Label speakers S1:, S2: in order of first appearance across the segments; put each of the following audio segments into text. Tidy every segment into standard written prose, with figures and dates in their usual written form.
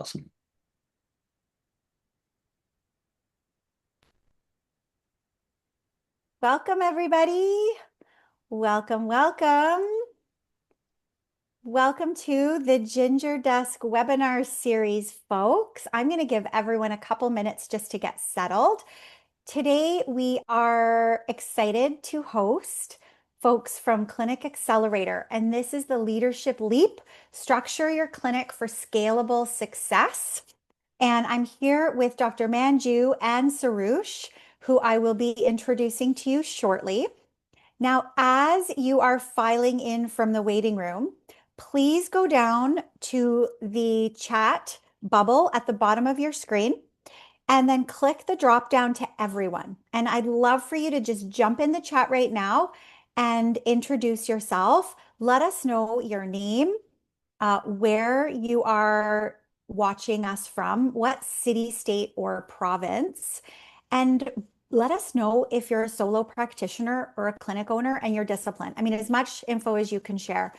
S1: Awesome.
S2: Welcome, everybody. Welcome, welcome. Welcome to the Ginger Desk webinar series, folks. I'm going to give everyone a couple minutes just to get settled. Today, we are excited to host folks from Clinic Accelerator, and this is the Leadership Leap, Structure Your Clinic for Scalable Success. And I'm here with Dr. Manju and Soroush, who I will be introducing to you shortly. Now, as you are filing in from the waiting room, please go down to the chat bubble at the bottom of your screen and then click the drop down to everyone. And I'd love for you to just jump in the chat right now and introduce yourself. Let us know your name, where you are watching us from, what city, state, or province, and let us know if you're a solo practitioner or a clinic owner and your discipline. I mean, as much info as you can share.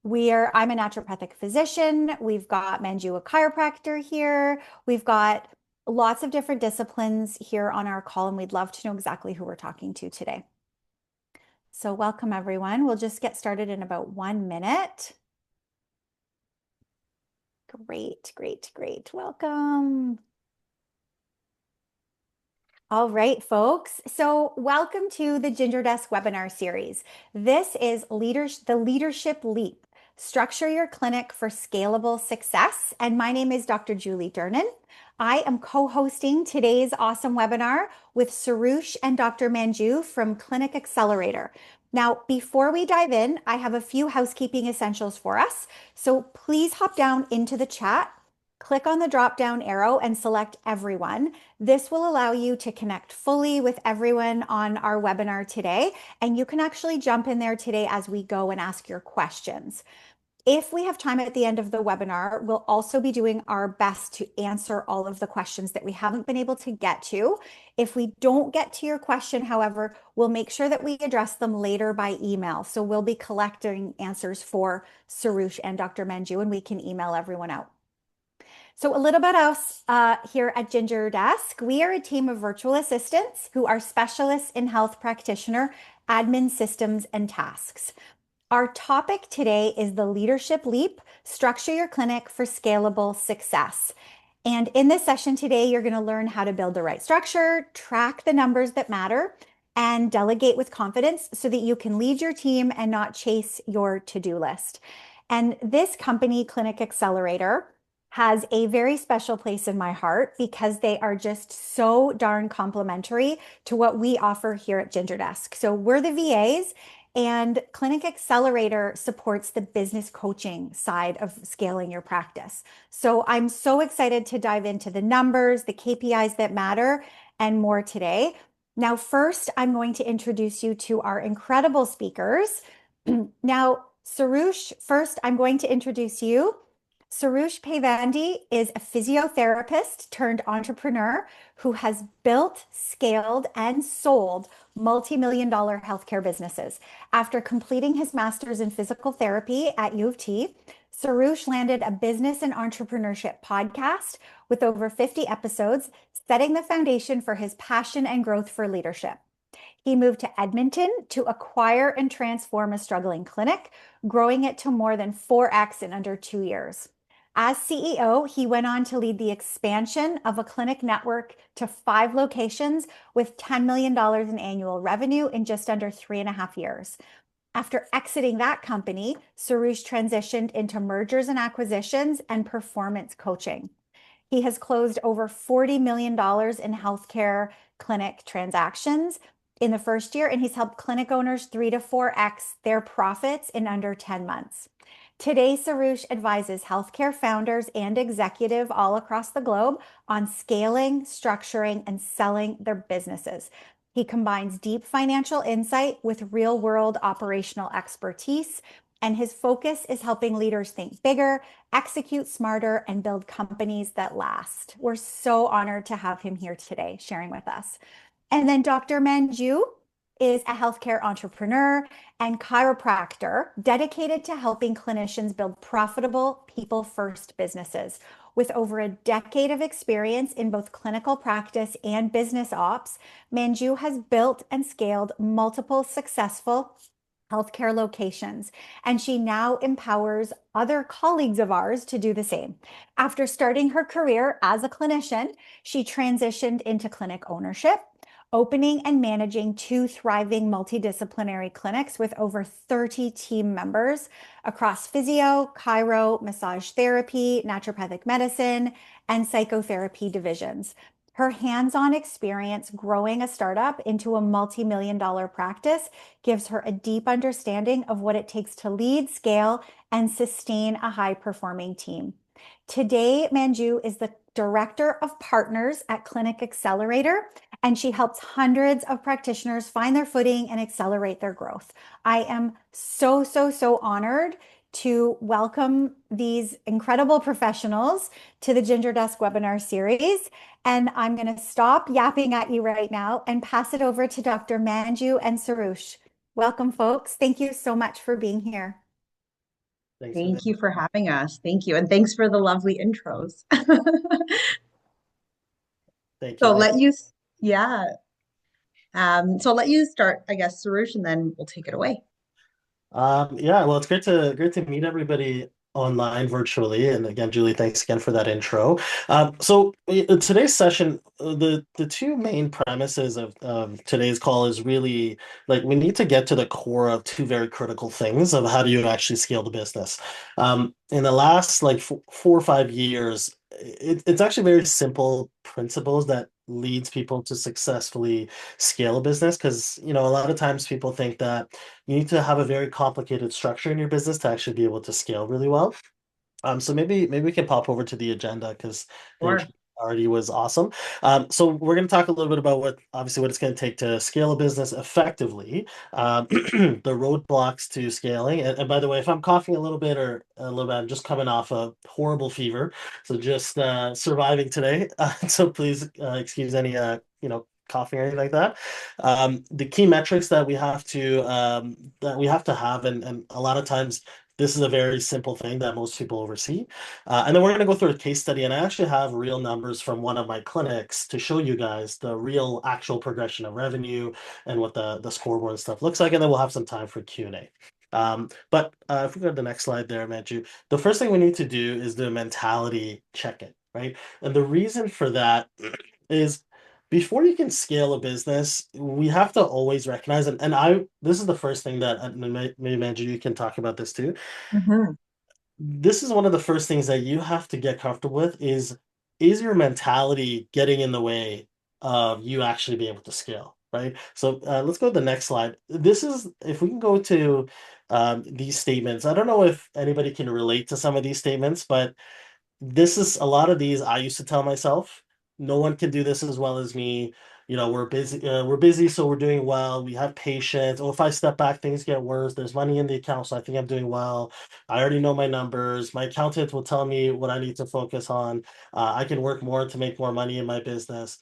S2: I'm a naturopathic physician. We've got Manju, a chiropractor here. We've got lots of different disciplines here on our call, and we'd love to know exactly who we're talking to today. So welcome, everyone. We'll just get started in about 1 minute. Great, great, great. Welcome. All right, folks. So welcome to the Ginger Desk webinar series. This is the Leadership Leap, Structure Your Clinic for Scalable Success. And my name is Dr. Julie Durnan. I am co-hosting today's awesome webinar with Soroush and Dr. Manju from Clinic Accelerator. Now, before we dive in, I have a few housekeeping essentials for us. So please hop down into the chat, click on the drop-down arrow and select everyone. This will allow you to connect fully with everyone on our webinar today, and you can actually jump in there today as we go and ask your questions. If we have time at the end of the webinar, we'll also be doing our best to answer all of the questions that we haven't been able to get to. If we don't get to your question, however, we'll make sure that we address them later by email. So we'll be collecting answers for Soroush and Dr. Manju, and we can email everyone out. So a little bit else here at Ginger Desk. We are a team of virtual assistants who are specialists in health practitioner, admin systems, and tasks. Our topic today is the Leadership Leap, Structure Your Clinic for Scalable Success. And in this session today, you're going to learn how to build the right structure, track the numbers that matter, and delegate with confidence so that you can lead your team and not chase your to-do list. And this company, Clinic Accelerator, has a very special place in my heart because they are just so darn complimentary to what we offer here at Ginger Desk. So we're the VAs, and Clinic Accelerator supports the business coaching side of scaling your practice. So I'm so excited to dive into the numbers, the KPIs that matter, and more today. Now, first, I'm going to introduce you to our incredible speakers. Now, Soroush, first, I'm going to introduce you. Soroush Peyvandi is a physiotherapist turned entrepreneur who has built, scaled, and sold multi-million-dollar healthcare businesses. After completing his master's in physical therapy at U of T, Soroush landed a business and entrepreneurship podcast with over 50 episodes, setting the foundation for his passion and growth for leadership. He moved to Edmonton to acquire and transform a struggling clinic, growing it to more than 4x in under 2 years. As CEO, he went on to lead the expansion of a clinic network to 5 locations with $10 million in annual revenue in just under 3.5 years. After exiting that company, Soroush transitioned into mergers and acquisitions and performance coaching. He has closed over $40 million in healthcare clinic transactions in the first year, and he's helped clinic owners 3 to 4x their profits in under 10 months. Today, Soroush advises healthcare founders and executives all across the globe on scaling, structuring, and selling their businesses. He combines deep financial insight with real-world operational expertise, and his focus is helping leaders think bigger, execute smarter, and build companies that last. We're so honored to have him here today sharing with us. And then Dr. Manju is a healthcare entrepreneur and chiropractor dedicated to helping clinicians build profitable, people first businesses. With over a decade of experience in both clinical practice and business ops, Manju has built and scaled multiple successful healthcare locations, and she now empowers other colleagues of ours to do the same. After starting her career as a clinician, she transitioned into clinic ownership, opening and managing two thriving multidisciplinary clinics with over 30 team members across physio, chiro, massage therapy, naturopathic medicine, and psychotherapy divisions. Her hands-on experience growing a startup into a multi-million dollar practice gives her a deep understanding of what it takes to lead, scale, and sustain a high-performing team. Today, Manju is the Director of Partners at Clinic Accelerator, and she helps hundreds of practitioners find their footing and accelerate their growth. I am so honored to welcome these incredible professionals to the Ginger Desk webinar series. And I'm going to stop yapping at you right now and pass it over to Dr. Manju and Soroush. Welcome, folks. Thank you so much for being here.
S1: Thanks for
S3: Thank you for having us. Thank you. And thanks for the lovely intros.
S1: Thank
S3: So
S1: you.
S3: let you, yeah. So I'll let you start, I guess, Soroush, and then we'll take it away.
S1: Yeah, well, it's great to meet everybody online virtually. And again, Julie, thanks again for that intro. So today's session, the two main premises of today's call is really like we need to get to the core of two very critical things of how do you actually scale the business. In the last like 4 or 5 years, it's actually very simple principles that leads people to successfully scale a business because a lot of times people think that you need to have a very complicated structure in your business to actually be able to scale really well. So maybe we can pop over to the agenda because the intro
S3: Sure.
S1: already was awesome. So we're going to talk a little bit about what it's going to take to scale a business effectively, the roadblocks to scaling. And by the way, if I'm coughing a little bit, I'm just coming off a horrible fever, so just surviving today. So please excuse any coughing or anything like that. The key metrics that we have to have, and a lot of times this is a very simple thing that most people oversee. And then we're going to go through a case study, and I actually have real numbers from one of my clinics to show you guys the real actual progression of revenue and what the scoreboard and stuff looks like. And then we'll have some time for Q&A. But if we go to the next slide there, Manju, the first thing we need to do is do a mentality check-in, right? And the reason for that is before you can scale a business, we have to always recognize, and this is the first thing that, and maybe Manju, you can talk about this too.
S3: Hmm.
S1: This is one of the first things that you have to get comfortable with is your mentality getting in the way of you actually being able to scale, right? So let's go to the next slide. This is, if we can go to these statements. I don't know if anybody can relate to some of these statements, but this is a lot of these I used to tell myself, no one can do this as well as me. We're busy, so we're doing well. We have patience. Oh, if I step back, things get worse. There's money in the account, so I think I'm doing well. I already know my numbers. My accountant will tell me what I need to focus on. I can work more to make more money in my business.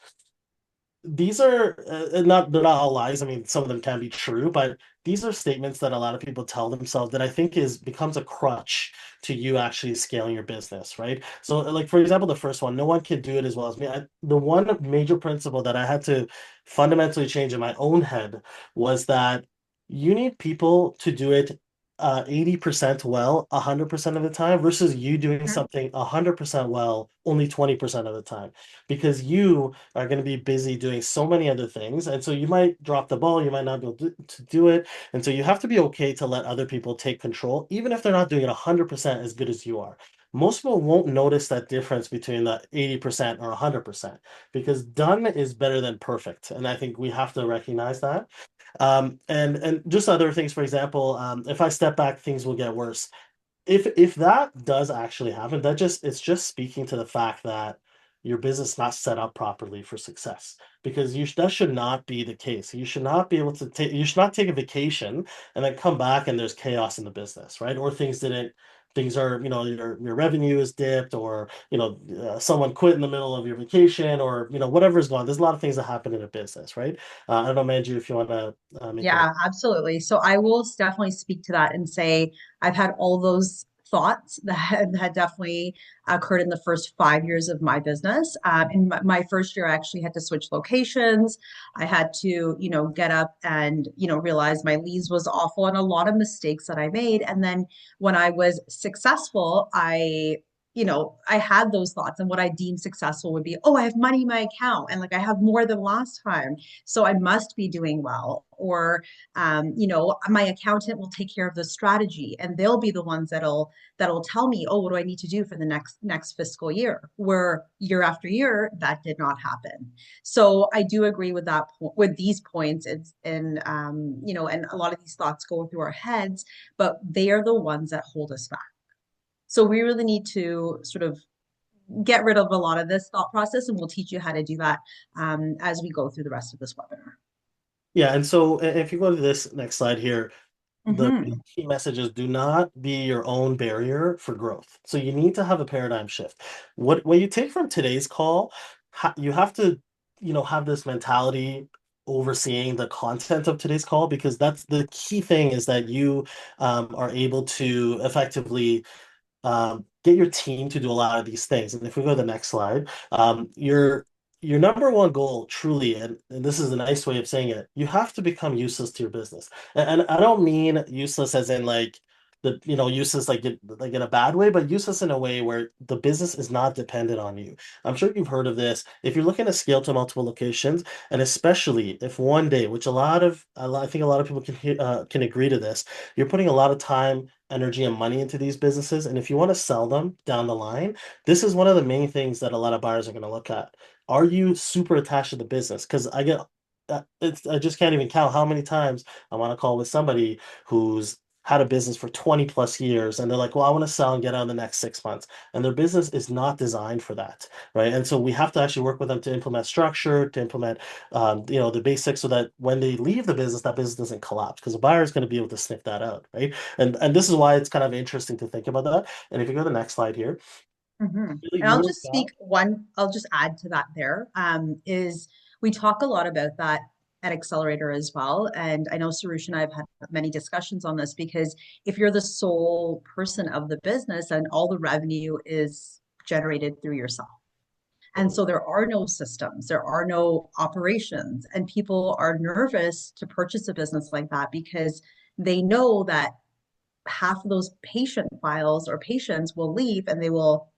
S1: These are they're not all lies. I mean, some of them can be true, but these are statements that a lot of people tell themselves that I think is becomes a crutch to you actually scaling your business, right? So, like for example, the first one, no one can do it as well as me. The one major principle that I had to fundamentally change in my own head was that you need people to do it 80% well 100% of the time versus you doing something 100% well only 20% of the time, because you are going to be busy doing so many other things. And so you might drop the ball, you might not be able to do it. And so you have to be okay to let other people take control, even if they're not doing it 100% as good as you are. Most people won't notice that difference between the 80% or 100% because done is better than perfect. And I think we have to recognize that. And just other things, for example, if I step back, things will get worse. If that does actually happen, it's just speaking to the fact that your business is not set up properly for success, because that should not be the case. You should not be able to take you should not take a vacation and then come back and there's chaos in the business, right? Or things things are, your revenue is dipped, or someone quit in the middle of your vacation, or whatever is going on. There's a lot of things that happen in a business, right? I don't know, Manju, if you want to make it.
S3: Yeah, absolutely. So I will definitely speak to that and say I've had all those thoughts that had definitely occurred in the first 5 years of my business. In my first year, I actually had to switch locations. I had to, get up and, realize my leads was awful and a lot of mistakes that I made. And then when I was successful, I had those thoughts, and what I deemed successful would be, oh, I have money in my account and like I have more than last time, so I must be doing well. Or, my accountant will take care of the strategy, and they'll be the ones that'll tell me, oh, what do I need to do for the next fiscal year? Where year after year, that did not happen. So I do agree with that with these points. It's and a lot of these thoughts go through our heads, but they are the ones that hold us back. So we really need to sort of get rid of a lot of this thought process, and we'll teach you how to do that as we go through the rest of this webinar.
S1: Yeah, and so if you go to this next slide here, the
S3: Hmm.
S1: key message is do not be your own barrier for growth. So you need to have a paradigm shift. What you take from today's call, you have to, have this mentality overseeing the content of today's call, because that's the key thing, is that you are able to effectively get your team to do a lot of these things. And if we go to the next slide, your number one goal truly, and this is a nice way of saying it, you have to become useless to your business. And I don't mean useless as in like useless like in a bad way, but useless in a way where the business is not dependent on you. I'm sure you've heard of this. If you're looking to scale to multiple locations, and especially if one day, which I think a lot of people can agree to this, you're putting a lot of time, energy, and money into these businesses. And if you want to sell them down the line, this is one of the main things that a lot of buyers are going to look at. Are you super attached to the business? Because I just can't even count how many times I'm on a call with somebody who's had a business for 20 plus years, and they're like, well, I want to sell and get out in the next 6 months. And their business is not designed for that, right? And so we have to actually work with them to implement structure, to implement the basics, so that when they leave the business, that business doesn't collapse, because a buyer is going to be able to sniff that out, right? And this is why it's kind of interesting to think about that. And if you go to the next slide here,
S3: Hmm.
S1: really
S3: And I'll
S1: your
S3: just
S1: job.
S3: speak one, I'll just add to that there, is we talk a lot about that at Accelerator as well. And I know Soroush and I have had many discussions on this, because if you're the sole person of the business and all the revenue is generated through yourself, and so there are no systems, there are no operations, and people are nervous to purchase a business like that because they know that half of those patient files or patients will leave and they will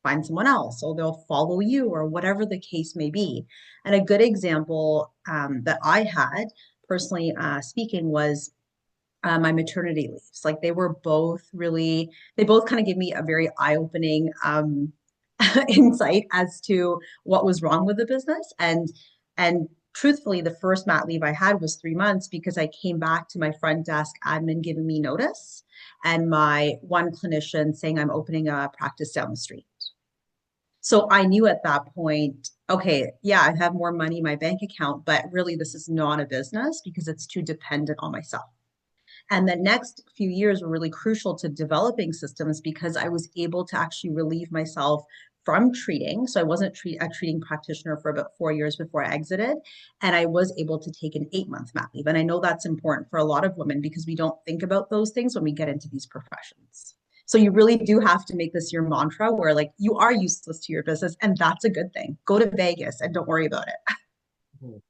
S3: find someone else, or they'll follow you, or whatever the case may be. And a good example that I had personally speaking was my maternity leaves. Like they both kind of give me a very eye-opening insight as to what was wrong with the business. And truthfully, the first mat leave I had was 3 months, because I came back to my front desk admin giving me notice, and my one clinician saying I'm opening a practice down the street. So I knew at that point, okay, yeah, I have more money in my bank account, but really this is not a business because it's too dependent on myself. And the next few years were really crucial to developing systems, because I was able to actually relieve myself from treating. So I wasn't a treating practitioner for about 4 years before I exited. And I was able to take an 8 month mat leave. And I know that's important for a lot of women, because we don't think about those things when we get into these professions. So you really do have to make this your mantra, where like you are useless to your business, and that's a good thing. Go to Vegas and don't worry about it.
S1: Mhm.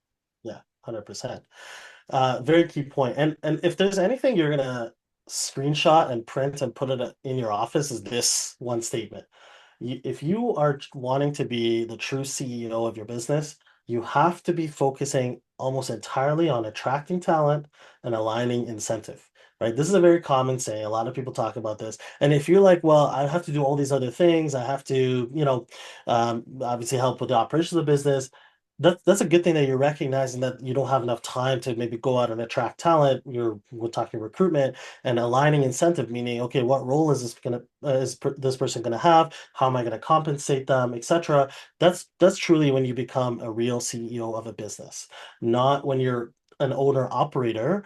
S1: Yeah, 100%. Very key point. And if there's anything you're gonna screenshot and print and put it in your office, is this one statement. If you are wanting to be the true CEO of your business, you have to be focusing almost entirely on attracting talent and aligning incentive, right? This is a very common saying. A lot of people talk about this. And if you're like, well, I have to do all these other things, I have to, obviously help with the operations of the business. That's a good thing that you're recognizing that you don't have enough time to maybe go out and attract talent. We're talking recruitment and aligning incentive, meaning, okay, what role is this person gonna have? How am I gonna compensate them, etc. That's truly when you become a real CEO of a business, not when you're an owner operator,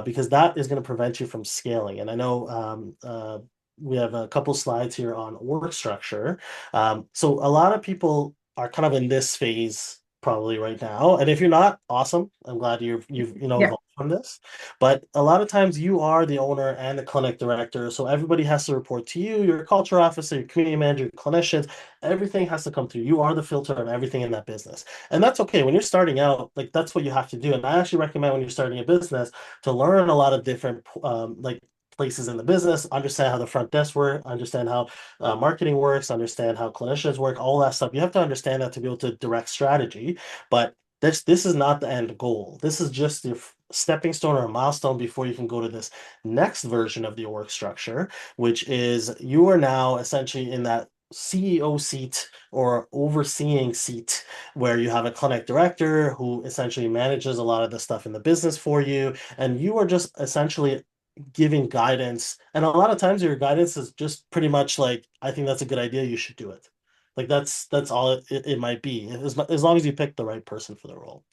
S1: because that is going to prevent you from scaling. And I know we have a couple slides here on work structure. So a lot of people are kind of in this phase probably right now, and if you're not, awesome. I'm glad you've
S3: Yeah.
S1: evolved from this. But a lot of times you are the owner and the clinic director, so everybody has to report to you. Your culture officer, your community manager, your clinicians, everything has to come through. You are the filter of everything in that business, and that's okay. When you're starting out, like that's what you have to do. And I actually recommend when you're starting a business to learn a lot of different like places in the business, understand how the front desk work, understand how marketing works, understand how clinicians work, all that stuff. You have to understand that to be able to direct strategy. But this is not the end goal. This is just the stepping stone or a milestone before you can go to this next version of the org structure, which is you are now essentially in that CEO seat or overseeing seat where you have a clinic director who essentially manages a lot of the stuff in the business for you, and you are just essentially giving guidance. And a lot of times your guidance is just pretty much like, I think that's a good idea, you should do it. Like that's all it might be, as long as you pick the right person for the role,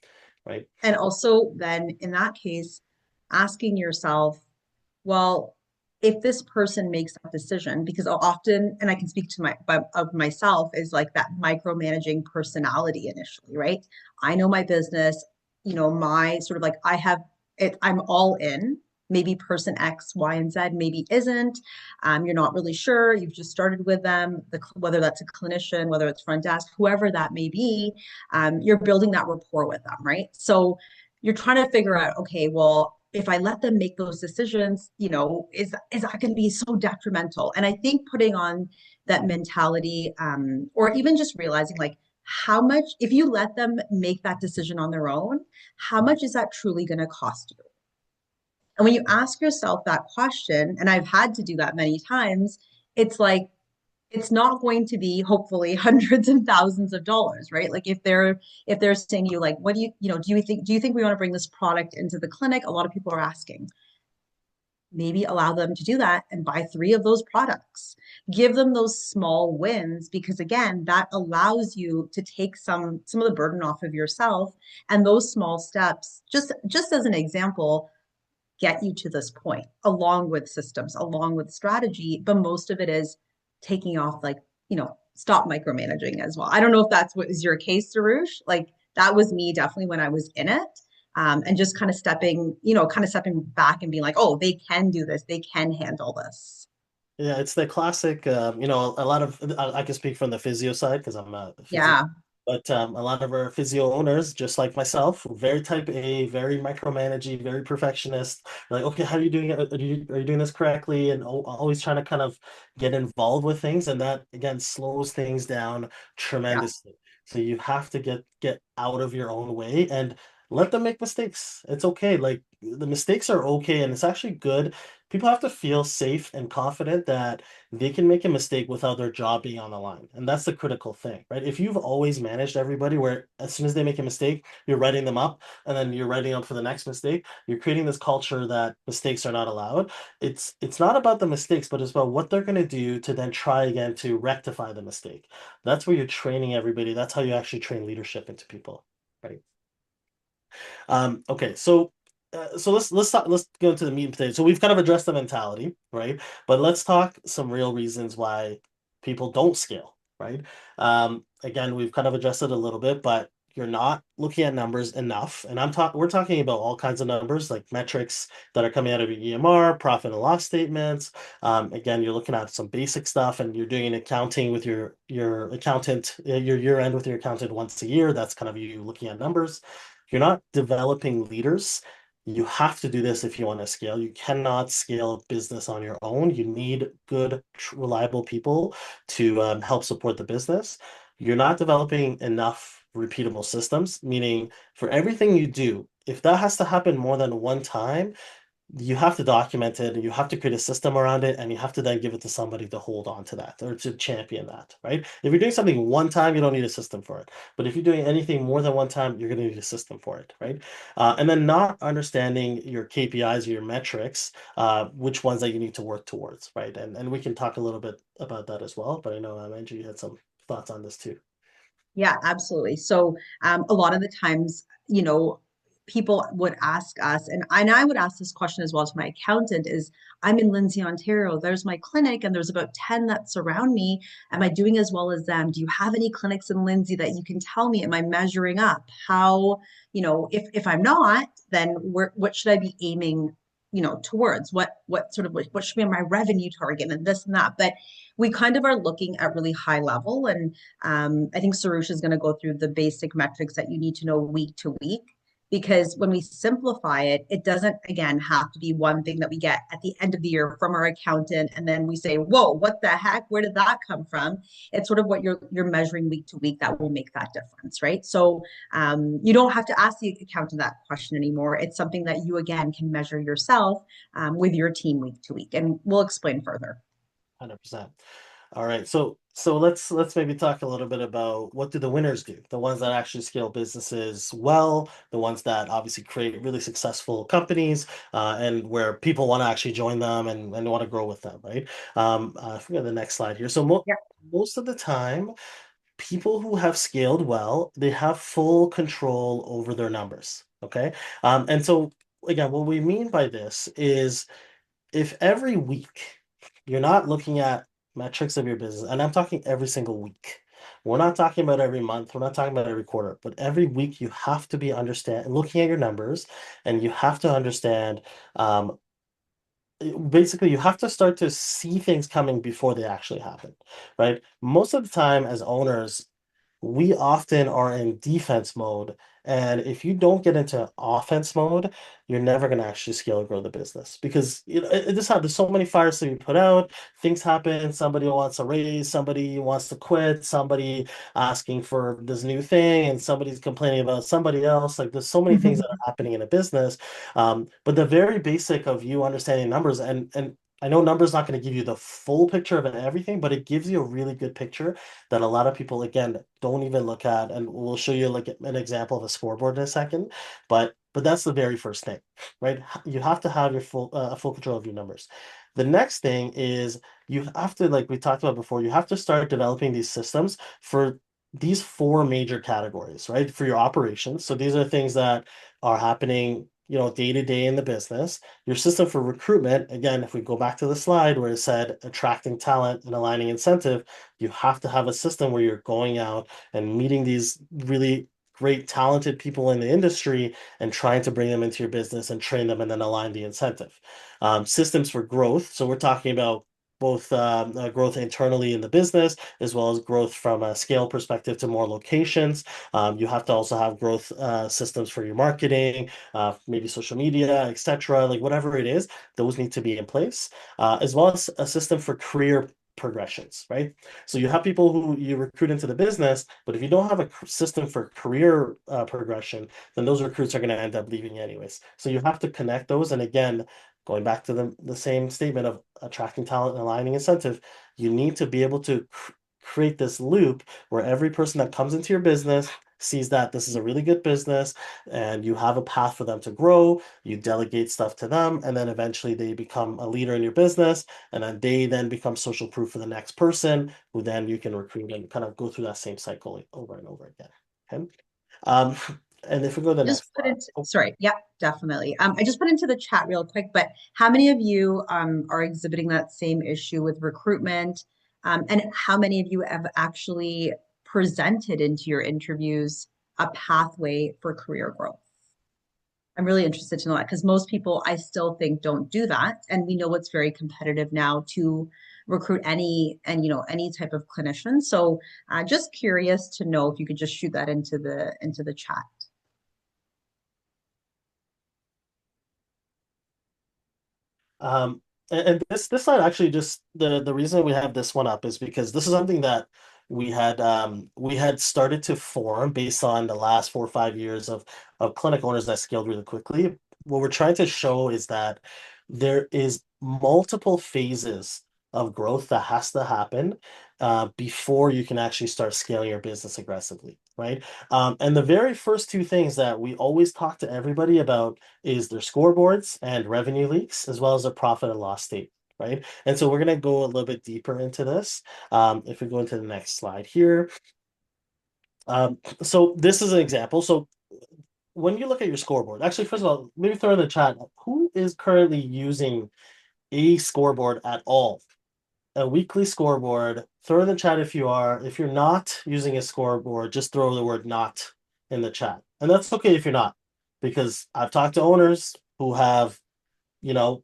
S1: right?
S3: And also then in that case, asking yourself, well, if this person makes that decision, because often, and I can speak to of myself, is like that micromanaging personality initially, right? I know my business, my sort of like I have it, I'm all in. Maybe person X, Y, and Z maybe isn't. You're not really sure. You've just started with them, whether that's a clinician, whether it's front desk, whoever that may be. You're building that rapport with them, right? So you're trying to figure out, okay, well, if I let them make those decisions, is that going to be so detrimental? And I think putting on that mentality, or even just realizing like how much, if you let them make that decision on their own, how much is that truly going to cost you? And when you ask yourself that question, and I've had to do that many times, it's like it's not going to be hopefully hundreds and thousands of dollars, right? Like if they're saying you like, what do you think we want to bring this product into the clinic? A lot of people are asking. Maybe allow them to do that and buy 3 of those products. Give them those small wins because again, that allows you to take some of the burden off of yourself. And those small steps, just as an example, get you to this point, along with systems, along with strategy. But most of it is taking off, like, stop micromanaging as well. I don't know if that's what is your case, Soroush. Like that was me definitely when I was in it. And just kind of stepping back and being like, oh, they can do this. They can handle this.
S1: Yeah, it's the classic, a lot of, I can speak from the physio side because I'm a physio,
S3: Yeah.
S1: but a lot of our physio owners, just like myself, very type A, very micromanaging, very perfectionist. Like, okay, how are you doing it? Are you doing this correctly? And always trying to kind of get involved with things. And that, again, slows things down
S3: Yeah.
S1: tremendously. So you have to get out of your own way and let them make mistakes. It's okay. Like the mistakes are okay. And it's actually good. People have to feel safe and confident that they can make a mistake without their job being on the line. And that's the critical thing, right? If you've always managed everybody where as soon as they make a mistake, you're writing them up and then you're writing up for the next mistake, you're creating this culture that mistakes are not allowed. It's not about the mistakes, but it's about what they're going to do to then try again to rectify the mistake. That's where you're training everybody. That's how you actually train leadership into people, right? Okay, so let's go into the meat and potatoes. So we've kind of addressed the mentality, right? But let's talk some real reasons why people don't scale, right? Again, we've kind of addressed it a little bit, but you're not looking at numbers enough. And we're talking about all kinds of numbers like metrics that are coming out of your EMR, profit and loss statements. Again, you're looking at some basic stuff and you're doing accounting with your accountant, your year end with your accountant once a year. That's kind of you looking at numbers. You're not developing leaders. You have to do this if you want to scale. You cannot scale a business on your own. You need good, reliable people to help support the business. You're not developing enough repeatable systems, meaning for everything you do, if that has to happen more than one time, you have to document it and you have to create a system around it and you have to then give it to somebody to hold on to that or to champion that, right? If you're doing something one time, you don't need a system for it. But if you're doing anything more than one time, you're going to need a system for it, right? And then not understanding your KPIs or your metrics, which ones that you need to work towards, right? And we can talk a little bit about that as well. But I know, Manju, you had some thoughts on this too.
S3: Yeah, absolutely. So a lot of the times, people would ask us, and I would ask this question as well to my accountant, is I'm in Lindsay, Ontario. There's my clinic, and there's about 10 that surround me. Am I doing as well as them? Do you have any clinics in Lindsay that you can tell me? Am I measuring up? How, if I'm not, then what should I be aiming, towards? What sort of what should be my revenue target and this and that? But we kind of are looking at really high level, and I think Soroush is going to go through the basic metrics that you need to know week to week, because when we simplify it, it doesn't, again, have to be one thing that we get at the end of the year from our accountant and then we say, whoa, what the heck, where did that come from? It's sort of what you're measuring week to week that will make that difference, right? So you don't have to ask the accountant that question anymore. It's something that you, again, can measure yourself with your team week to week, and we'll explain further.
S1: 100%. All right, so let's maybe talk a little bit about what do the winners do? The ones that actually scale businesses well, the ones that obviously create really successful companies, and where people want to actually join them and want to grow with them, right? I forget the next slide here. So mo
S3: Yeah.
S1: most of the time, people who have scaled well, they have full control over their numbers. Okay. And so again, what we mean by this is if every week you're not looking at metrics of your business, and I'm talking every single week. We're not talking about every month, we're not talking about every quarter, but every week you have to be looking at your numbers, and you have to understand um, basically you have to start to see things coming before they actually happen, right? Most of the time as owners, we often are in defense mode. And if you don't get into offense mode, you're never going to actually scale or grow the business because there's so many fires to be put out. Things happen. Somebody wants a raise, somebody wants to quit, somebody asking for this new thing, and somebody's complaining about somebody else. Like there's so many things that are happening in a business. But the very basic of you understanding numbers and I know numbers not going to give you the full picture of everything, but it gives you a really good picture that a lot of people again don't even look at, and we'll show you like an example of a scoreboard in a second, but that's the very first thing, right? You have to have your full control of your numbers. The next thing is you have to, like we talked about before, you have to start developing these systems for these four major categories, right? For your operations. So these are things that are happening, day to day in the business. Your system for recruitment, again, if we go back to the slide where it said attracting talent and aligning incentive, you have to have a system where you're going out and meeting these really great, talented people in the industry and trying to bring them into your business and train them and then align the incentive. Systems for growth. So we're talking about both growth internally in the business as well as growth from a scale perspective to more locations. You have to also have growth systems for your marketing, maybe social media, etc. Like whatever it is, those need to be in place, as well as a system for career progressions, right? So you have people who you recruit into the business, but if you don't have a system for career progression, then those recruits are going to end up leaving anyways. So you have to connect those. And again, going back to the same statement of attracting talent and aligning incentive, you need to be able to create this loop where every person that comes into your business sees that this is a really good business and you have a path for them to grow. You delegate stuff to them, and then eventually they become a leader in your business, and then they then become social proof for the next person who then you can recruit and kind of go through that same cycle over and over again. Okay. Um, and if we go to the
S3: Just
S1: next
S3: put
S1: slide.
S3: into,
S1: Oh,
S3: sorry, yeah, definitely. I just put into the chat real quick, but how many of you are exhibiting that same issue with recruitment? And how many of you have actually presented into your interviews a pathway for career growth? I'm really interested to know that, because most people, I still think, don't do that. And we know it's very competitive now to recruit any type of clinician. So just curious to know if you could just shoot that into the chat.
S1: Um, and this slide actually just the reason we have this one up is because this is something that we had started to form based on the last 4 or 5 years of clinic owners that scaled really quickly. What we're trying to show is that there is multiple phases of growth that has to happen before you can actually start scaling your business aggressively, right? And the very first two things that we always talk to everybody about is their scoreboards and revenue leaks, as well as their profit and loss state, right? And so we're going to go a little bit deeper into this. If we go into the next slide here. So this is an example. So when you look at your scoreboard, actually, first of all, maybe throw in the chat, who is currently using a scoreboard at all? A weekly scoreboard. Throw in the chat if you are. If you're not using a scoreboard, just throw the word not in the chat. And that's okay if you're not, because I've talked to owners who have, you know,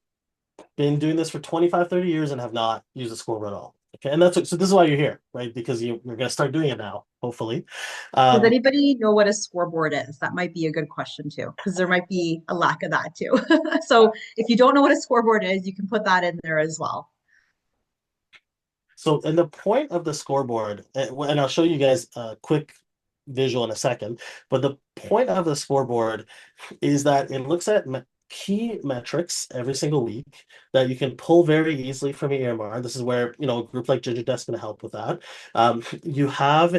S1: been doing this for 25, 30 years and have not used a scoreboard at all. Okay. And that's so this is why you're here, right? Because you're going to start doing it now, hopefully.
S3: Does
S1: Um,
S3: anybody know what a scoreboard is? That might be a good question too, because there might be a lack of that too. So if you don't know what a scoreboard is, you can put that in there as well.
S1: So, and the point of the scoreboard, and I'll show you guys a quick visual in a second, but the point of the scoreboard is that it looks at key metrics every single week that you can pull very easily from your EMR. This is where, a group like Ginger Desk can help with that. You have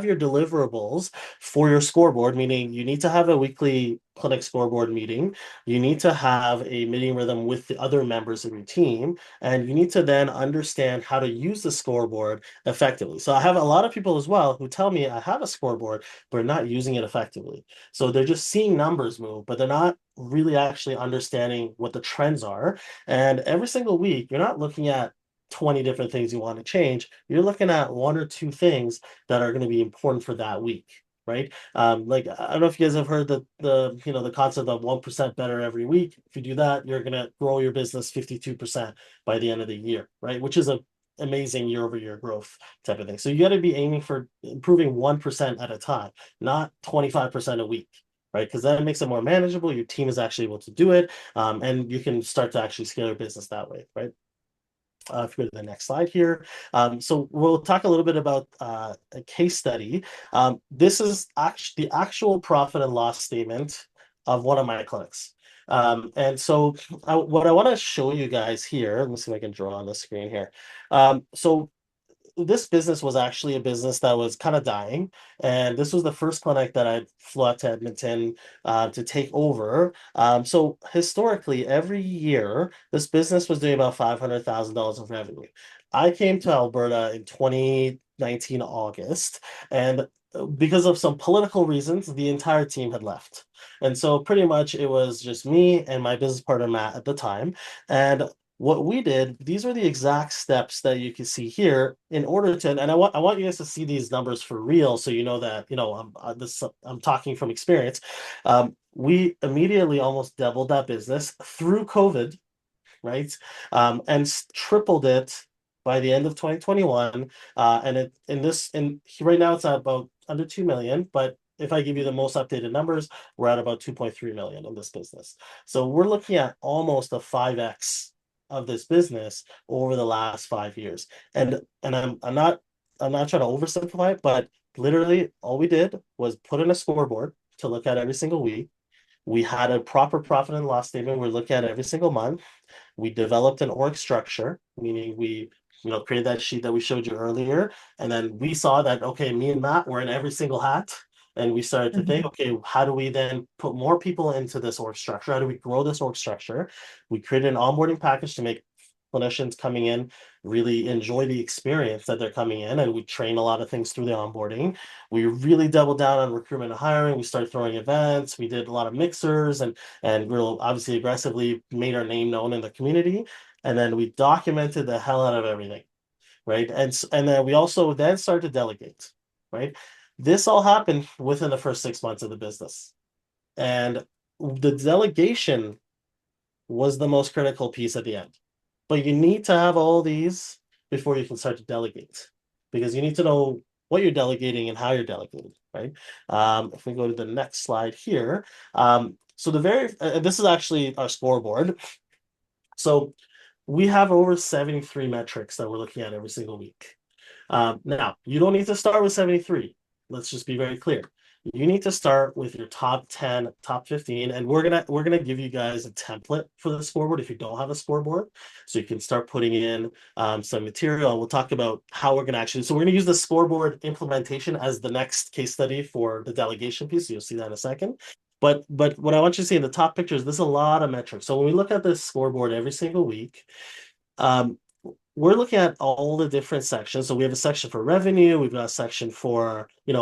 S1: your deliverables for your scoreboard, meaning you need to have a weekly clinic scoreboard meeting. You need to have a meeting rhythm with the other members of your team, and you need to then understand how to use the scoreboard effectively. So I have a lot of people as well who tell me I have a scoreboard, but not using it effectively. So they're just seeing numbers move, but they're not really actually understanding what the trends are. And every single week, you're not looking at 20 different things you want to change. You're looking at one or two things that are going to be important for that week. Right. Like I don't know if you guys have heard the concept of 1% better every week. If you do that, you're gonna grow your business 52% by the end of the year, right? Which is a amazing year-over-year growth type of thing. So you got to be aiming for improving 1% at a time, not 25% a week, right? Because that makes it more manageable. Your team is actually able to do it, and you can start to actually scale your business that way, right? If you go to the next slide here. So we'll talk a little bit about a case study. This is actually the actual profit and loss statement of one of my clinics. And so what I want to show you guys here, let me see if I can draw on the screen here. So this business was actually a business that was kind of dying, and this was the first clinic that I flew out to Edmonton to take over. So historically, every year, this business was doing about $500,000 of revenue. I came to Alberta in 2019 August, and because of some political reasons, the entire team had left. And so pretty much it was just me and my business partner, Matt, at the time. And what we did, these are the exact steps that you can see here in order to, and I want you guys to see these numbers for real, so you know that I'm talking from experience. We immediately almost doubled that business through COVID, right? And tripled it by the end of 2021. And right now it's at about under 2 million, but if I give you the most updated numbers, we're at about 2.3 million in this business. So we're looking at almost a 5x of this business over the last 5 years. And I'm not trying to oversimplify it, but literally all we did was put in a scoreboard to look at every single week. We had a proper profit and loss statement we're looking at every single month. We developed an org structure, meaning we created that sheet that we showed you earlier. And then we saw that, okay, me and Matt were in every single hat. And we started to think,
S3: Mhm.
S1: okay, how do we then put more people into this org structure? How do we grow this org structure? We created an onboarding package to make clinicians coming in really enjoy the experience that they're coming in, and we train a lot of things through the onboarding. We really doubled down on recruitment and hiring. We started throwing events. We did a lot of mixers, and real obviously aggressively made our name known in the community. And then we documented the hell out of everything, right? And then we also then started to delegate, right? This all happened within the first 6 months of the business. And the delegation was the most critical piece at the end. But you need to have all these before you can start to delegate, because you need to know what you're delegating and how you're delegating, right? If we go to the next slide here, so this is actually our scoreboard. So we have over 73 metrics that we're looking at every single week. Now, you don't need to start with 73. Let's just be very clear. You need to start with your top 10, top 15, and we're gonna give you guys a template for the scoreboard if you don't have a scoreboard, so you can start putting in some material. We'll talk about how we're gonna actually. So we're gonna use the scoreboard implementation as the next case study for the delegation piece. So you'll see that in a second. But what I want you to see in the top pictures, there's a lot of metrics. So when we look at this scoreboard every single week, um, we're looking at all the different sections. So we have a section for revenue. We've got a section for, a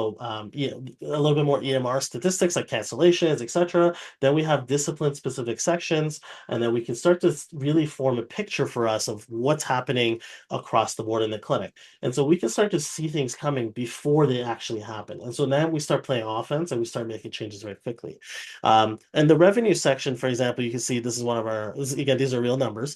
S1: little bit more EMR statistics like cancellations, etc. Then we have discipline specific sections, and then we can start to really form a picture for us of what's happening across the board in the clinic. And so we can start to see things coming before they actually happen. And so now we start playing offense and we start making changes very quickly. And the revenue section, for example, you can see this is one of our, again, these are real numbers.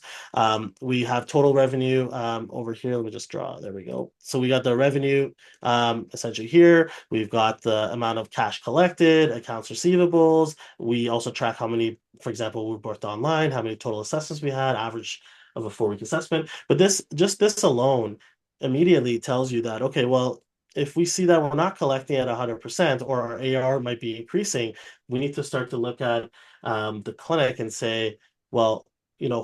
S1: We have total revenue over here. Let me just draw. There we go. So we got the revenue essentially here. We've got the amount of cash collected, accounts receivables. We also track how many, for example, we worked online, how many total assessments we had, average of a 4-week assessment. But this alone immediately tells you that, okay, well, if we see that we're not collecting at 100% or our AR might be increasing, we need to start to look at the clinic and say, well,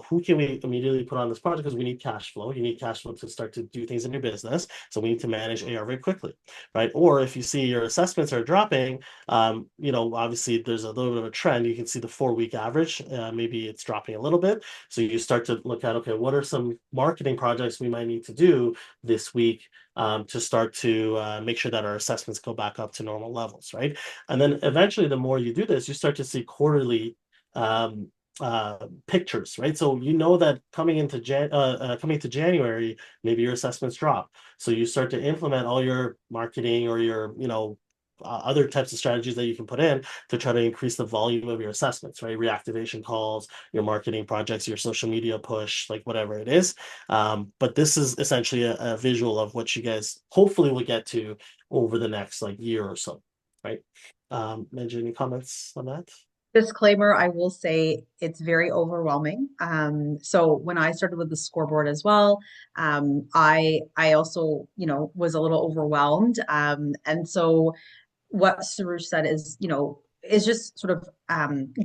S1: who can we immediately put on this project because we need cash flow. You need cash flow to start to do things in your business. So we need to manage AR very quickly, right? Or if you see your assessments are dropping, obviously there's a little bit of a trend. You can see the 4-week average. Maybe it's dropping a little bit. So you start to look at, okay, what are some marketing projects we might need to do this week to start to make sure that our assessments go back up to normal levels, right? And then eventually, the more you do this, you start to see quarterly um, pictures, right? So you know that coming to January, maybe your assessments drop. So you start to implement all your marketing or your, other types of strategies that you can put in to try to increase the volume of your assessments, right? Reactivation calls, your marketing projects, your social media push, like whatever it is. But this is essentially a visual of what you guys hopefully will get to over the next like year or so, right? Manju, any comments on that?
S3: Disclaimer, I will say it's very overwhelming. So when I started with the scoreboard as well, I also, was a little overwhelmed. And so what Soroush said is just sort of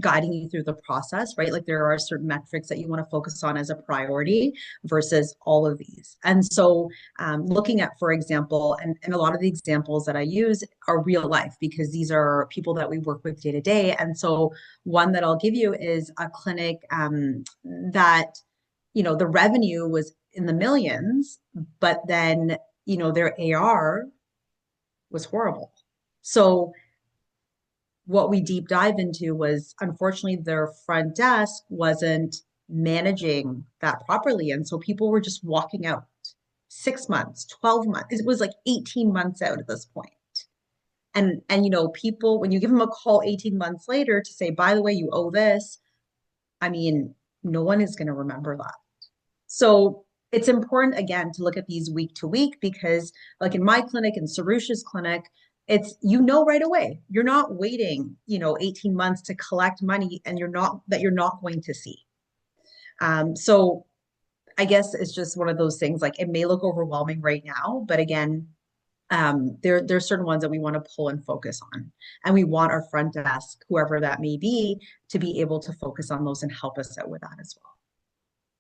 S3: guiding you through the process, right? Like there are certain metrics that you want to focus on as a priority versus all of these. And so looking at, for example, and a lot of the examples that I use are real life because these are people that we work with day to day. And so one that I'll give you is a clinic that, the revenue was in the millions, but then, their AR was horrible. So what we deep dive into was unfortunately their front desk wasn't managing that properly. And so people were just walking out 6 months, 12 months. It was like 18 months out at this point. And people, when you give them a call 18 months later to say, by the way, you owe this, I mean, no one is going to remember that. So it's important again to look at these week to week because like in my clinic and Soroush's clinic, it's right away. You're not waiting, 18 months to collect money and you're not going to see. So I guess it's just one of those things like it may look overwhelming right now, but again, there's certain ones that we want to pull and focus on. And we want our front desk, whoever that may be, to be able to focus on those and help us out with that as well.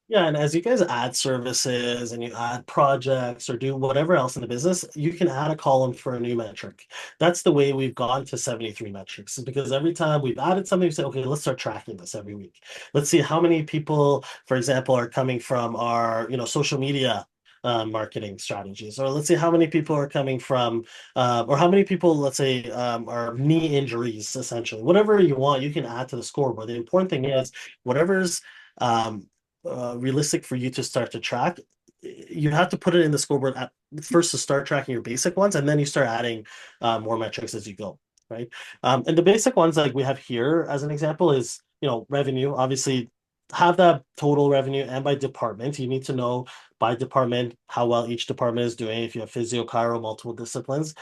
S1: Yeah, and as you guys add services and you add projects or do whatever else in the business, you can add a column for a new metric. That's the way we've gone to 73 metrics, is because every time we've added something, we say, okay, let's start tracking this every week. Let's see how many people, for example, are coming from our, social media marketing strategies, or let's see how many people are coming from, or how many people, let's say, are knee injuries, essentially. Whatever you want, you can add to the scoreboard. The important thing is whatever's um, realistic for you to start to track, you have to put it in the scoreboard at first to start tracking your basic ones, and then you start adding more metrics as you go, right? And the basic ones like we have here as an example is, revenue. Obviously, have that total revenue and by department. You need to know by department how well each department is doing. If you have physio, chiro, multiple disciplines,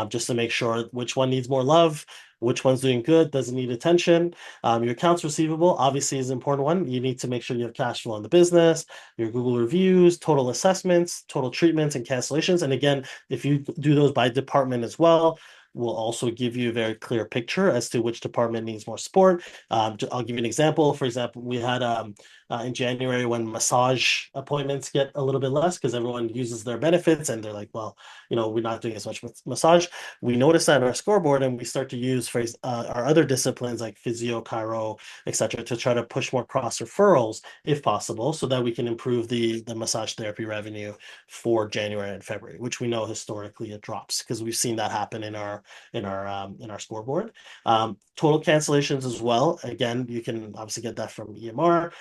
S1: just to make sure which one needs more love, which one's doing good, doesn't need attention. Your accounts receivable obviously is an important one. You need to make sure you have cash flow in the business, your Google reviews, total assessments, total treatments, and cancellations. And again, if you do those by department as well, will also give you a very clear picture as to which department needs more support. I'll give you an example. For example, we had in January when massage appointments get a little bit less because everyone uses their benefits and they're like, well, we're not doing as much massage. We notice that in our scoreboard and we start to use our other disciplines like physio, chiro, etc., to try to push more cross referrals if possible, so that we can improve the massage therapy revenue for January and February, which we know historically it drops because we've seen that happen in our scoreboard. Total cancellations as well. Again, you can obviously get that from EMR.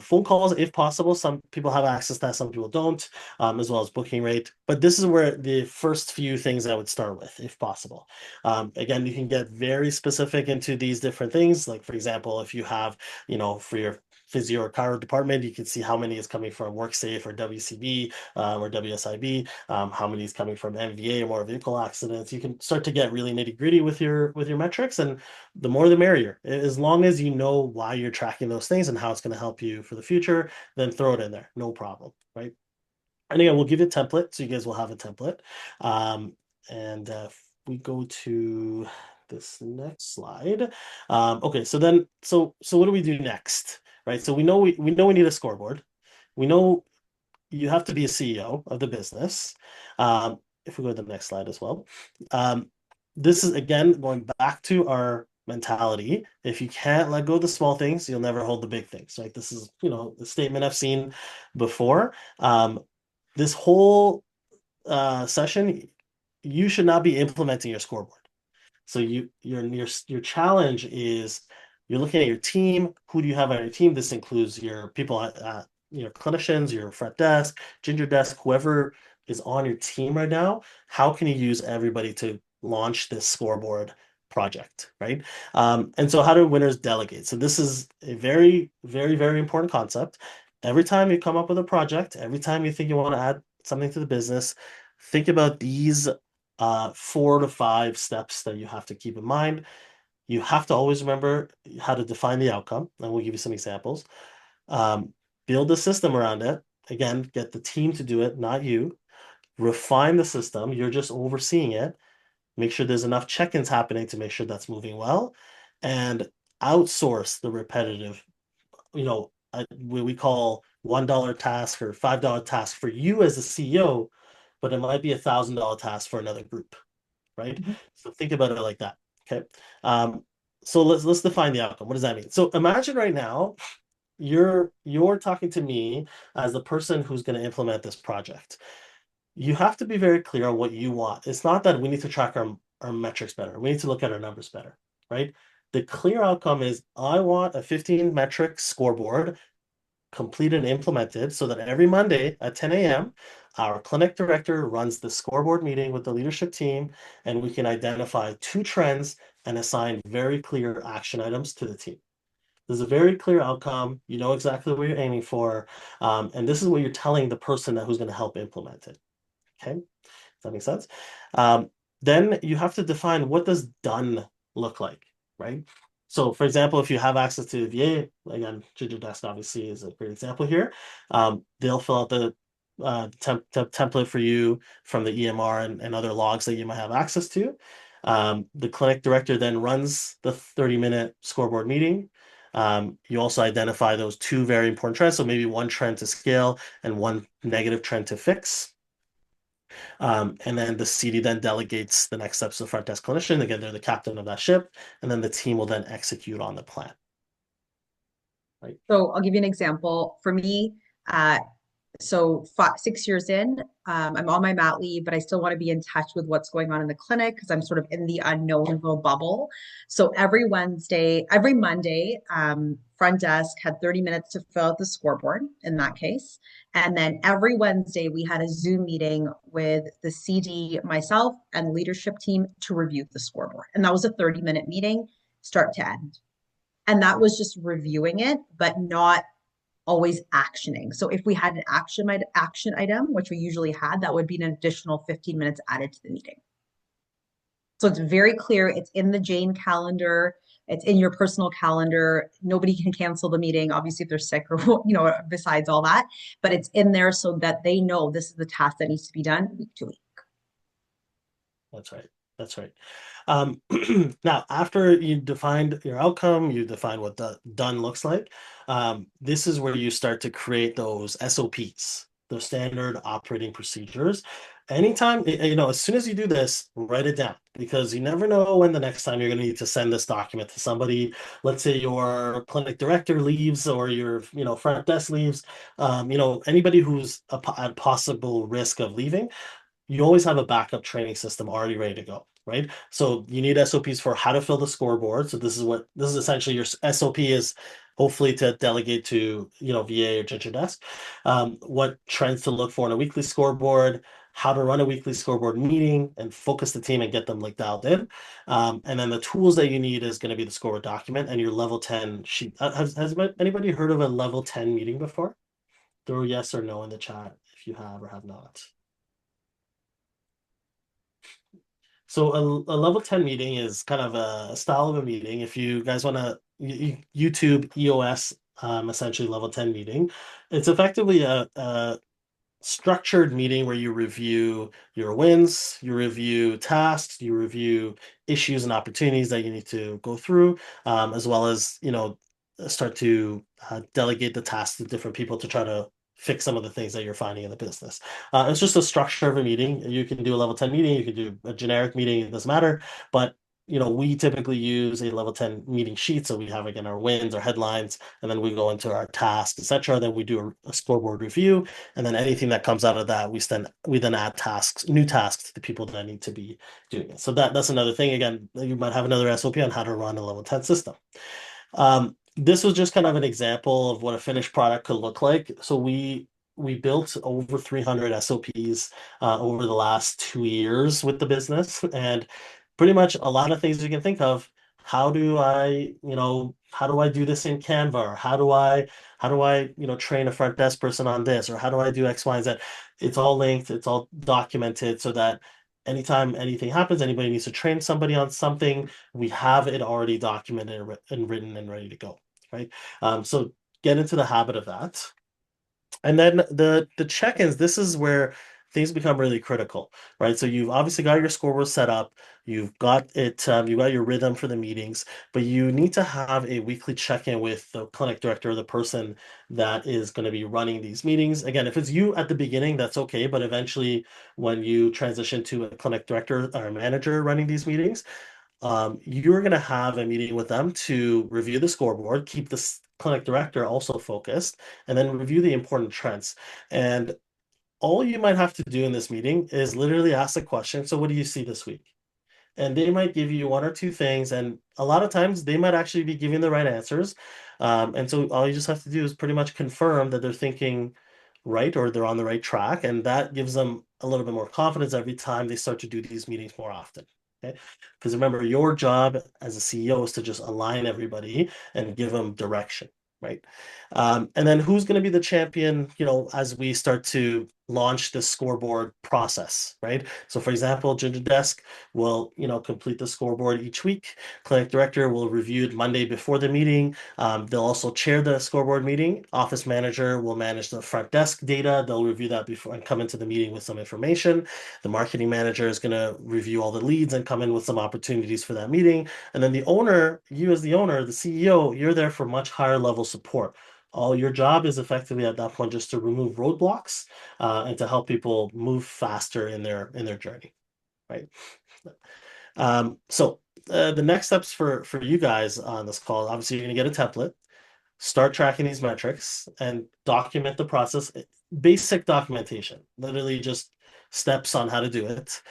S1: Phone calls, if possible. Some people have access to that, some people don't, as well as booking rate. But this is where the first few things I would start with, if possible. Again, you can get very specific into these different things. Like, for example, if you have, for your physio or chiro department, you can see how many is coming from WorkSafe or WCB or WSIB, how many is coming from MVA or motor vehicle accidents. You can start to get really nitty gritty with your metrics, and the more the merrier. As long as you know why you're tracking those things and how it's going to help you for the future, then throw it in there, no problem, right? And again, we'll give you a template, so you guys will have a template. And if we go to this next slide, okay. So what do we do next, right? So we know we need a scoreboard. We know you have to be a CEO of the business. If we go to the next slide as well, this is again going back to our mentality. If you can't let go of the small things, you'll never hold the big things. Right? This is the statement I've seen before. This whole session, you should not be implementing your scoreboard. So your challenge is you're looking at your team. Who do you have on your team? This includes your people your clinicians, your front desk, ginger desk, whoever is on your team right now. How can you use everybody to launch this scoreboard project, right? And so how do winners delegate? So this is a very, very, very important concept. Every time you come up with a project, every time you think you want to add something to the business, think about these 4 to 5 steps that you have to keep in mind. You have to always remember how to define the outcome, and we'll give you some examples. Um, Build a system around it. Again, get the team to do it, not you. Refine the system. You're just overseeing it. Make sure there's enough check-ins happening to make sure that's moving well, and outsource the repetitive. We call $1 task or $5 task for you as a CEO, but it might be $1,000 task for another group, right?
S3: Mhm.
S1: So think about it like that. Okay. So let's define the outcome. What does that mean? So imagine right now you're talking to me as the person who's going to implement this project. You have to be very clear on what you want. It's not that we need to track our metrics better. We need to look at our numbers better, right? The clear outcome is I want a 15 metric scoreboard completed and implemented so that every Monday at 10 a.m., our clinic director runs the scoreboard meeting with the leadership team, and we can identify 2 trends and assign very clear action items to the team. There's a very clear outcome. You know exactly what you're aiming for. And this is what you're telling the person who's going to help implement it. Okay. Does that make sense? Then you have to define what does done look like, right? So, for example, if you have access to the VA, again, Ginger Desk obviously is a great example here. They'll fill out the template for you from the EMR and other logs that you might have access to. The clinic director then runs the 30-minute scoreboard meeting. You also identify those 2 very important trends. So maybe 1 trend to scale and 1 negative trend to fix. And then the CD then delegates the next steps to the front desk clinician. Again, they're the captain of that ship, and then the team will then execute on the plan. Right.
S3: So I'll give you an example. For me, uh, so 6 years in, I'm on my mat leave, but I still want to be in touch with what's going on in the clinic because I'm sort of in the unknown little bubble. So every Monday, front desk had 30 minutes to fill out the scoreboard in that case. And then every Wednesday, we had a Zoom meeting with the CD, myself, and leadership team to review the scoreboard. And that was a 30-minute meeting, start to end. And that was just reviewing it, but not always actioning. So if we had an action item, which we usually had, that would be an additional 15 minutes added to the meeting. So it's very clear. It's in the Jane calendar. It's in your personal calendar. Nobody can cancel the meeting, obviously, if they're sick or, besides all that. But it's in there so that they know this is the task that needs to be done week to week.
S1: That's right. That's right. Um, Now, after you defined your outcome, you define what the done looks like. This is where you start to create those SOPs, those standard operating procedures. Anytime, as soon as you do this, write it down because you never know when the next time you're going to need to send this document to somebody. Let's say your clinic director leaves or your, front desk leaves. Anybody who's at possible risk of leaving, you always have a backup training system already ready to go, right? So you need SOPs for how to fill the scoreboard. So this is essentially your SOP is hopefully to delegate to, VA or Ginger Desk. What trends to look for in a weekly scoreboard, how to run a weekly scoreboard meeting and focus the team and get them like dialed in. And then the tools that you need is going to be the scoreboard document and your level 10 sheet. Has anybody heard of a level 10 meeting before? Throw yes or no in the chat if you have or have not. So a level 10 meeting is kind of a style of a meeting. If you guys want to YouTube EOS, essentially level 10 meeting, it's effectively a structured meeting where you review your wins, you review tasks, you review issues and opportunities that you need to go through, as well as, start to delegate the tasks to different people to try to fix some of the things that you're finding in the business. It's just a structure of a meeting. You can do a level 10 meeting, you can do a generic meeting, it doesn't matter. But we typically use a level 10 meeting sheet. So we have again our wins, our headlines, and then we go into our tasks, etc. Then we do a scoreboard review, and then anything that comes out of that, we then add new tasks to the people that need to be doing it. So that's another thing. Again, you might have another SOP on how to run a level 10 system. This was just kind of an example of what a finished product could look like. So we built over 300 SOPs over the last 2 years with the business, and pretty much a lot of things you can think of. How do I do this in Canva? Or how do I train a front desk person on this? Or how do I do X, Y, and Z? It's all linked, it's all documented so that anytime anything happens, anybody needs to train somebody on something, we have it already documented and written and ready to go, right? So get into the habit of that. And then the check-ins, this is where things become really critical, right? So you've obviously got your scoreboard set up, you've got your rhythm for the meetings, but you need to have a weekly check-in with the clinic director, the person that is going to be running these meetings. Again, if it's you at the beginning, that's okay, but eventually when you transition to a clinic director or a manager running these meetings, you're going to have a meeting with them to review the scoreboard, keep the clinic director also focused, and then review the important trends. And all you might have to do in this meeting is literally ask the question, so what do you see this week? And they might give you one or two things, and a lot of times they might actually be giving the right answers. And so all you just have to do is pretty much confirm that they're thinking right or they're on the right track, and that gives them a little bit more confidence every time they start to do these meetings more often. Okay, because remember, your job as a CEO is to just align everybody and give them direction, right? And then who's going to be the champion, as we start to launch this scoreboard process, right? So for example, Ginger Desk will, complete the scoreboard each week. Clinic director will review it Monday before the meeting. They'll also chair the scoreboard meeting. Office manager will manage the front desk data. They'll review that before and come into the meeting with some information. The marketing manager is going to review all the leads and come in with some opportunities for that meeting. And then the owner, you as the owner, the CEO, you're there for much higher level support. All your job is effectively at that point just to remove roadblocks and to help people move faster in their journey, right? So the next steps for you guys on this call, obviously you're going to get a template, start tracking these metrics, and document the process. Basic documentation, literally just steps on how to do it.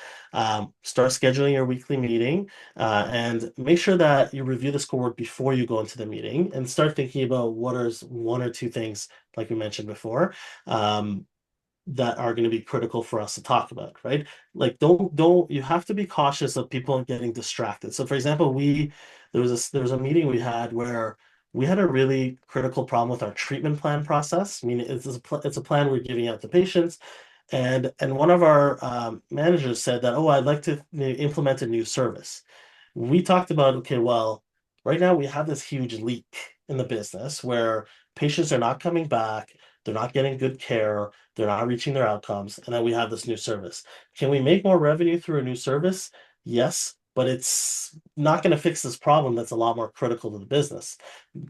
S1: Start scheduling your weekly meeting, and make sure that you review the scoreboard before you go into the meeting, and start thinking about what are one or two things, like we mentioned before, that are going to be critical for us to talk about, right? Like don't you have to be cautious of people getting distracted. So for example, there was a meeting we had where we had a really critical problem with our treatment plan process. I mean, it's a plan we're giving out to patients, and one of our managers said that, oh, I'd like to implement a new service. We talked about, okay, well, right now we have this huge leak in the business where patients are not coming back, they're not getting good care, they're not reaching their outcomes, and then we have this new service. Can we make more revenue through a new service? Yes, but it's not going to fix this problem that's a lot more critical to the business.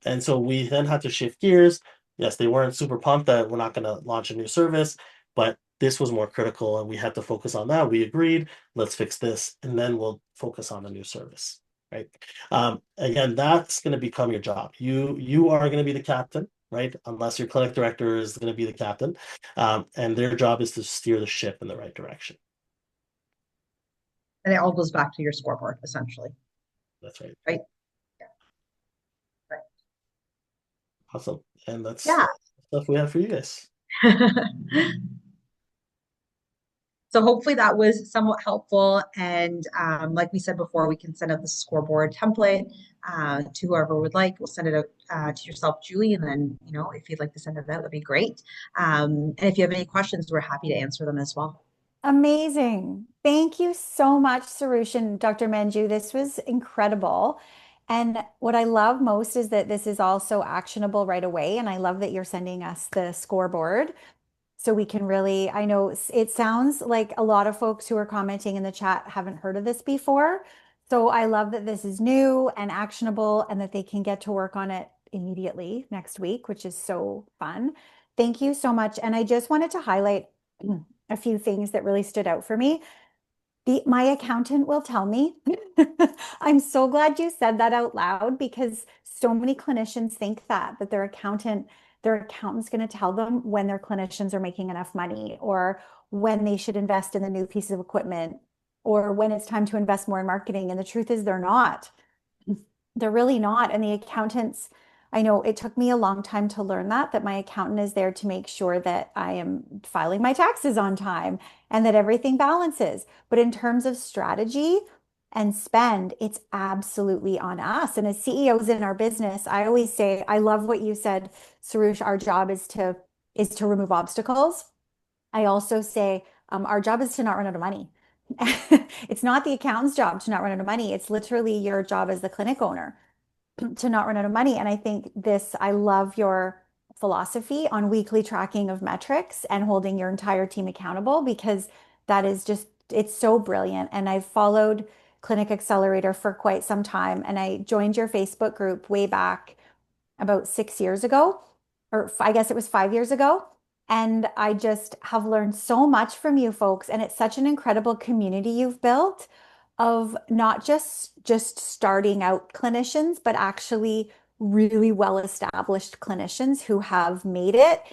S1: And so we then had to shift gears. Yes, they weren't super pumped that we're not going to launch a new service, but this was more critical and we had to focus on that. We agreed, let's fix this, and then we'll focus on the new service. Right. Again, that's going to become your job. You are going to be the captain, right? Unless your clinic director is going to be the captain, and their job is to steer the ship in the right direction.
S3: And it all goes back to your scoreboard, essentially,
S1: That's right.
S3: right? Yeah.
S1: Awesome. And that's
S3: Right.
S1: stuff we have for you guys.
S3: Yeah. So hopefully that was somewhat helpful. And like we said before, we can send out the scoreboard template to whoever would like. We'll send it out to yourself, Julie, and then if you'd like to send it out, that'd be great. And if you have any questions, we're happy to answer them as well.
S2: Amazing. Thank you so much, Soroush and Dr. Manju. This was incredible. And what I love most is that this is also actionable right away. And I love that you're sending us the scoreboard so we can really, I know it sounds like a lot of folks who are commenting in the chat haven't heard of this before. So I love that this is new and actionable and that they can get to work on it immediately next week, which is so fun. Thank you so much. And I just wanted to highlight a few things that really stood out for me. My accountant will tell me. I'm so glad you said that out loud because so many clinicians think that their accountant's going to tell them when their clinicians are making enough money or when they should invest in the new piece of equipment or when it's time to invest more in marketing. And the truth is they're not. They're really not. And the accountants, I know it took me a long time to learn that my accountant is there to make sure that I am filing my taxes on time and that everything balances. But in terms of strategy and spend, it's absolutely on us. And as CEOs in our business, I always say, I love what you said, Soroush, our job is to remove obstacles. I also say, our job is to not run out of money. It's not the accountant's job to not run out of money. It's literally your job as the clinic owner to not run out of money. And I think I love your philosophy on weekly tracking of metrics and holding your entire team accountable because that is just, it's so brilliant. And I've followed Clinic Accelerator for quite some time. And I joined your Facebook group way back about 6 years ago, or I guess it was 5 years ago. And I just have learned so much from you folks. And it's such an incredible community you've built of not just starting out clinicians, but actually really well established clinicians who have made it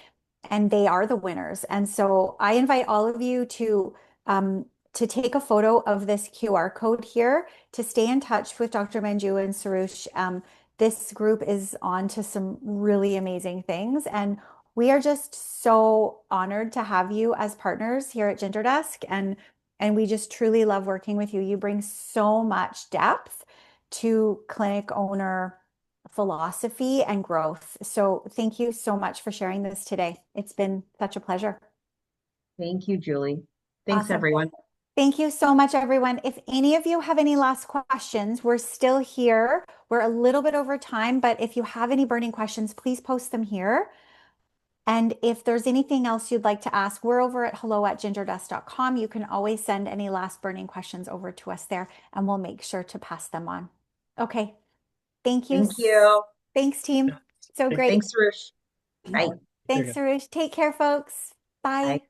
S2: and they are the winners. And so I invite all of you to take a photo of this QR code here to stay in touch with Dr. Manju and Soroush. This group is on to some really amazing things. And we are just so honored to have you as partners here at Ginger Desk. And we just truly love working with you. You bring so much depth to clinic owner philosophy and growth. So thank you so much for sharing this today. It's been such a pleasure.
S3: Thank you, Julie. Thanks,
S2: Awesome.
S3: everyone.
S2: Thank you so much, everyone. If any of you have any last questions, we're still here. We're a little bit over time, but if you have any burning questions, please post them here. And if there's anything else you'd like to ask, we're over at hello@gingerdesk.com. You can always send any last burning questions over to us there, and we'll make sure to pass them on. Okay. Thank you.
S3: Thank you.
S2: Thanks, team. So great.
S3: Thanks, Rush. Bye.
S2: Thanks, Soroush. Take care, folks.
S3: Bye.
S2: Bye.